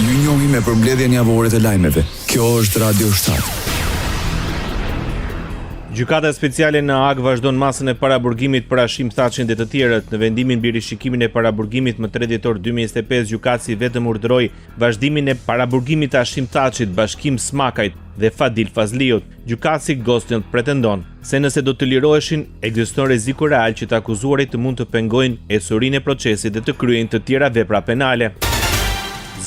Ju njohim me përmbledhjen javore të lajmeve. Kjo është Radio 7. Gjykata speciale në Haag vazhdon masën e paraburgimit për Hashim Thaçin dhe të tjerët. Në vendimin mbi rishikimin e paraburgimit më 3 dhjetor 2025, gjykatësi vetëm urdhëroi vazhdimin e paraburgimit të Hashim Thaçit, Bashkim Smakajt dhe Fadil Fazliut. Gjykatësi Gosnjell pretendon se nëse do të liroheshin, ekziston rreziku real që të akuzuarit të mund të pengojnë ecurinë e procesit dhe të kryejnë të tjera vepra penale.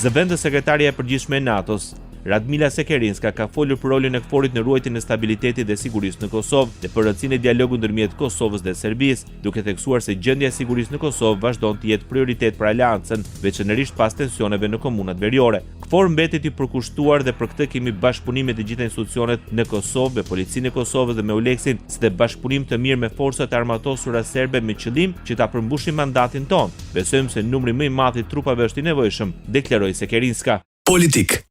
Zëvendës sekretarja e përgjithshme e NATO-s, Radmila Sekerinska, ka folur për rolin e KFOR-it në ruajtjen e stabilitetit dhe sigurisë në Kosovë dhe për rëndësinë e dialogut ndërmjet Kosovës dhe Serbisë, duke theksuar se gjendja e sigurisë në Kosovë vazhdon të jetë prioritet për aleancën, veçanërisht pas tensioneve në komunat veriore. KFOR mbetet i përkushtuar dhe për këtë kemi bashkëpunim me të gjitha institucionet në Kosovë, me policinë e Kosovës dhe me ULEX-in, si dhe bashkëpunim të mirë me forcat e armatosura serbe me qëllim që ta përmbushim mandatin ton. Besojmë se numri më i madh i trupave është i nevojshëm, deklaroi Sekerinska. Politik.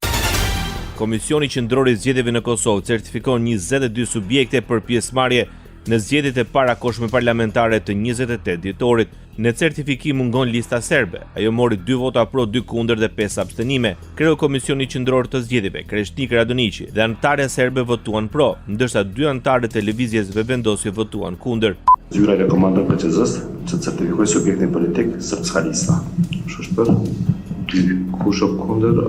Komisioni Qendror i Zgjedhjeve në Kosovë certifikon 22 subjekte për pjesëmarrje në zgjedhjet e parakohshme parlamentare të 28 dhjetorit. Në certifikim mungon lista serbe. Ajo mori 2 vota pro, 2 kundër dhe 5 abstenime. Kreu Komisioni Qendror të Zgjedhjeve, Kreshnik Radoniqi dhe anëtarja serbe votuan pro, ndërsa 2 anëtarë të televizjes Vevendosje votuan kundër. Zyra rekomandon PCZ-s që të certifikojë subjektin politik srpska lista. Shpër, kush është kundër?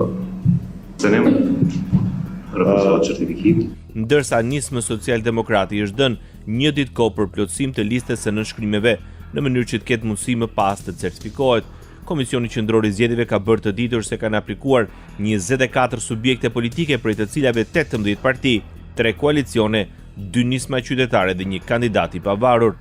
Ndërsa Nismë Social-Demokrati është dhënë 1 ditë kohë për plotësim të listës së nënshkrimeve në mënyrë që të ketë mundësi më pas të certifikohet. Komisioni Qendror i Zgjedhjeve ka bërë të ditur se kanë aplikuar 24 subjekte politike, prej të cilave 18 parti, 3 koalicione, 2 nisma qytetare dhe 1 kandidat i pavarur.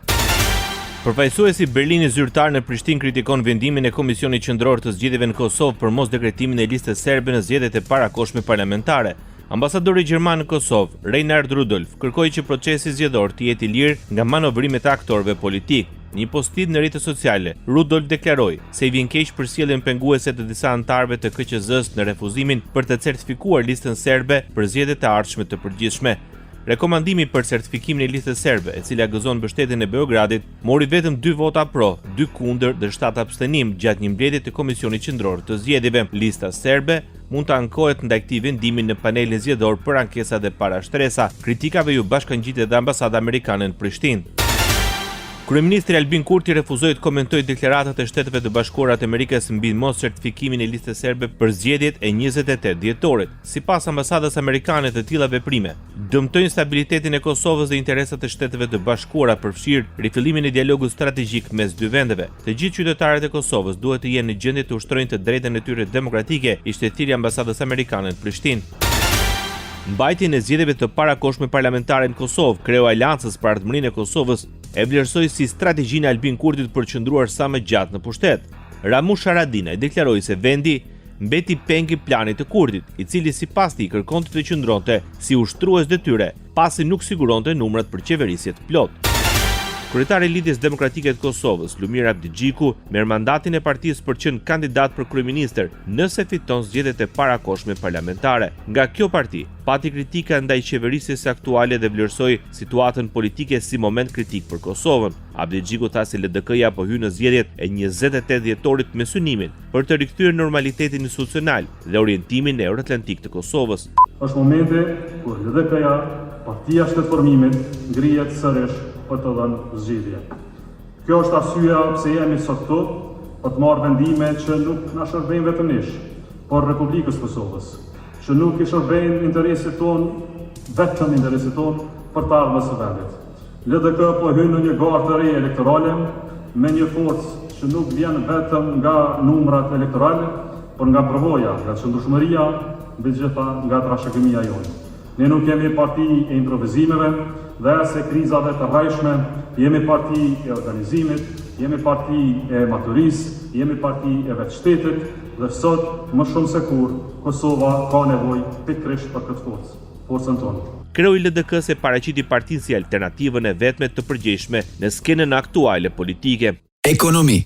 Përfaqësuesi Berlini zyrtar në Prishtinë kritikon vendimin e Komisionit Qendror të Zgjedhjeve në Kosovë për mos dekretimin e listës serbe në zgjedhjet e parakohshme parlamentare. Ambasadori gjerman në Kosovë, Reinhard Rudolf, kërkoi që procesi zgjedhor të jetë i lirë nga manovrimet e aktorëve politik. Në një postim në rrjetet sociale, Rudolf deklaroi se i vjen keq për sjelljen penguese të disa anëtarëve të KQZ-s në refuzimin për të certifikuar listën serbe për zgjedhjet e ardhshme të përgjithshme. Rekomandimi për certifikimin e listës serbe, e cila gëzon mbështetjen e Beogradit, mori vetëm 2 vota pro, 2 kundër dhe 7 abstenim gjatë një mbledhje të Komisionit Qendror të Zgjedhjeve. Lista serbe mund të ankohet ndaj këtij vendimi në panelin zgjedhor për ankesa dhe parashtresa. Kritikave ju bashkangjitet edhe ambasada amerikane në Prishtinë. Kryeministri Albin Kurti refuzoi të komentojë deklaratat e Shteteve të Bashkuara të Amerikës mbi mos certifikimin e listës serbe për zgjedhjet e 28 dhjetorit. Sipas ambasadës amerikane, të tilla veprime dëmtojnë stabilitetin e Kosovës dhe interesat e Shteteve të Bashkuara, përfshirë rifillimin e dialogut strategjik mes dy vendeve. Të gjithë qytetarët e Kosovës duhet të jenë në gjendje të ushtrojnë të drejtën e tyre demokratike, ishte thirrja e ambasadës amerikane në Prishtinë. Mbajtjen e zgjedhjeve të parakohshme parlamentare në Kosovë, kreu Aleancës për Ardhmërinë e Kosovës e vlerësoi si strategjinë e Albin Kurtit për të qëndruar sa më gjatë në pushtet. Ramush Haradinaj deklaroi se vendi mbeti peng i planit të Kurtit, i cili sipas tij kërkonte të qëndronte si ushtrues detyre, pasi nuk siguronte numrat për qeverisje të plotë. Kryetari i Lidhjes Demokratike të Kosovës, Lumir Abdigjiku, merr mandatin e partisë për të qenë kandidat për kryeministër nëse fiton zgjedhjet e parakohshme parlamentare. Nga kjo parti pati kritika ndaj qeverisjes aktuale dhe vlerësoi situatën politike si moment kritik për Kosovën. Abdigjiku tha se LDK-ja po hyn në zgjedhjet e 28 dhjetorit me synimin për të rikthyer normalitetin institucional dhe orientimin euroatlantik të Kosovës. Është momenti kur LDK-ja, partia shtetformimit, ngrihet sërish për të dhënë zgjidhje. Kjo është arsyeja pse jemi sot këtu, për të marrë vendime që nuk na shërbejnë vetëm nesh, por Republikës Kosovës, që nuk i shërbejnë interesit ton, vetëm interesit ton për të ardhmën së vendit. LDK po hyn në një garë të re elektorale me një forcë që nuk vjen vetëm nga numrat elektorale, por nga përvoja, nga qëndrueshmëria, mbi gjitha nga trashëgimia jonë. Ne nuk jemi parti e improvizimeve dhe as e krizave të rrajshme, jemi parti e organizimit, jemi parti e maturisë, jemi parti e vetë shtetit dhe sot më shumë se kur Kosova ka nevojë pikërisht për këtë forcën tonë. Kreu i LDK-s e paraqiti partinë si alternativën e vetme të përgjegjshme në skenën aktuale politike. Ekonomi.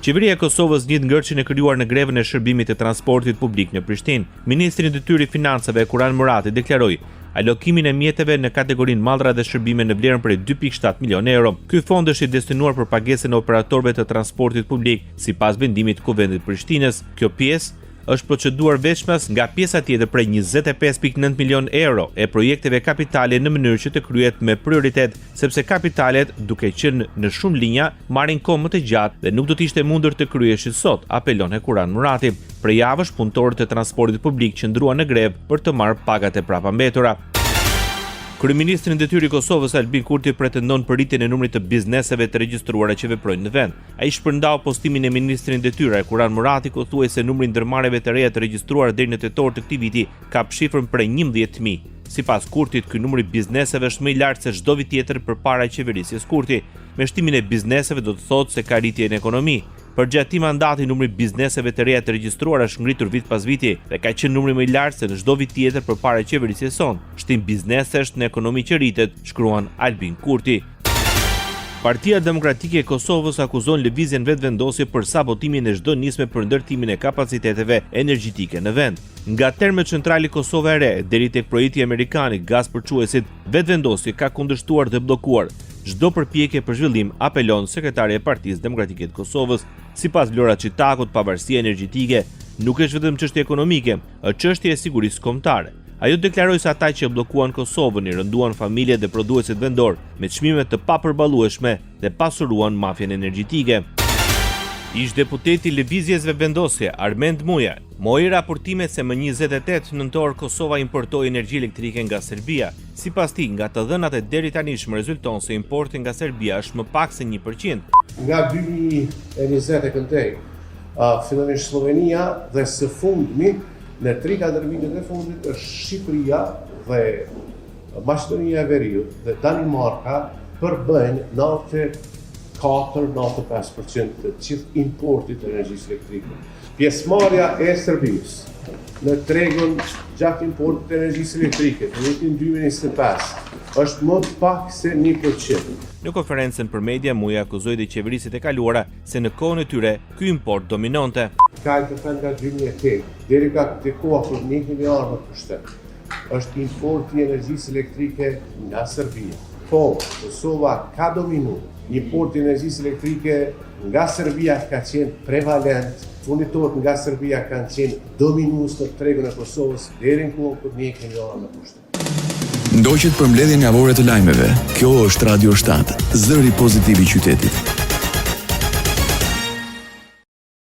Qeveria e Kosovës njeh ngërçin e krijuar në grevën e shërbimit të transportit publik në Prishtinë. Ministri i Detyrës së Financave Kuran Murati deklaroi alokimin e mjeteve në kategorinë mallra dhe shërbime në vlerën prej 2.7 milionë euro. Ky fond është i destinuar për pagesën e operatorëve të transportit publik, sipas vendimit të Kuvendit të Prishtinës. Kjo pjesë është proceduar veçmas nga pjesa tjetër prej 25.9 milion euro e projekteve kapitale në mënyrë që të kryhet me prioritet, sepse kapitalet, duke qenë në shumë linja, marrin kohë më të gjatë dhe nuk do të ishte mundur të kryheshin sot, apelon Hekuran Murati. Për javësh punëtorët e transportit publik qëndruan në grevë për të marrë pagat e prapambetura. Kryeministri i detyrë i Kosovës Albin Kurti pretendon për rritjen e numrit të bizneseve të regjistruara që veprojnë në vend. Ai shpërndau postimin e ministrit i detyrë Hekuran Murati, ku thuaj se numri i ndërmarrjeve të reja të regjistruara deri në tetor të këtij viti ka shifrën prej 11.000. Sipas Kurtit, ky numër i bizneseve është më i lartë se çdo vit tjetër përpara qeverisjes Kurti. Me shtimin e bizneseve do të thotë se ka rritje në ekonomi. Për gjatë mandati numri i bizneseve të reja të regjistruara është ngritur vit pas viti dhe ka qenë numri më i lartë se në çdo vit tjetër përpara qeverisjes son. Shtim biznesesh në ekonomi që rritet, shkruan Albin Kurti. Partia Demokratike e Kosovës akuzon lëvizjen vetvendosje për sabotimin e çdo nisme për ndërtimin e kapaciteteve energjetike në vend. Nga Termocentrali Kosova e Re deri tek projekti amerikan i gaz përçuesit, vetvendosje ka kundërshtuar dhe bllokuar çdo përpjekje për zhvillim, apelon sekretari e Partisë Demokratike të Kosovës. Sipas Vlora Çitakut, pavarësia energjetike nuk është vetëm çështje ekonomike, është çështje e sigurisë kombëtare. Ajo deklaroi se ata që bllokuan Kosovën i rënduan familjet dhe prodhuesit vendor me çmime të papërballueshme dhe pasuruan mafjen energjetike. Ish deputeti lëvizjes vendosje Armend Muja mori raportime se më 28 nëntor Kosova importoi energji elektrike nga Serbia. Sipas tij, nga të dhënat e deri tanishëm rezulton se importi nga Serbia është më pak se 1%. Nga 2020 e këntej, fillimisht Slovenia dhe së fundmi në 3-4 vitet e fundit është Shqipëria dhe Maqedonia e Veriut dhe Danimarka përbëjnë 94-95% të gjithë importit të energjisë elektrike. Pjesëmarrja e Serbisë në tregun gjatë importit të energjisë elektrike në vitin 2025 është më pak se 1%. Në konferencën për media, Muja akuzoi dhe qeverisit e kaluara se në kohën e tyre ky import dominonte. Ka të thënë nga 2008 deri ka të koha për 1 miliard në pushtet. Është importi i energjisë elektrike nga Serbia. Po, Kosova ka dominuar. Importi i energjisë elektrike nga Serbia ka qenë prevalent. Furnitorët nga Serbia kanë qenë dominues në tregun e Kosovës deri në kohën për 1 miliard në pushtet. Ndoqët për mbledhjen javore të lajmeve. Kjo është Radio 7, zëri pozitiv i qytetit.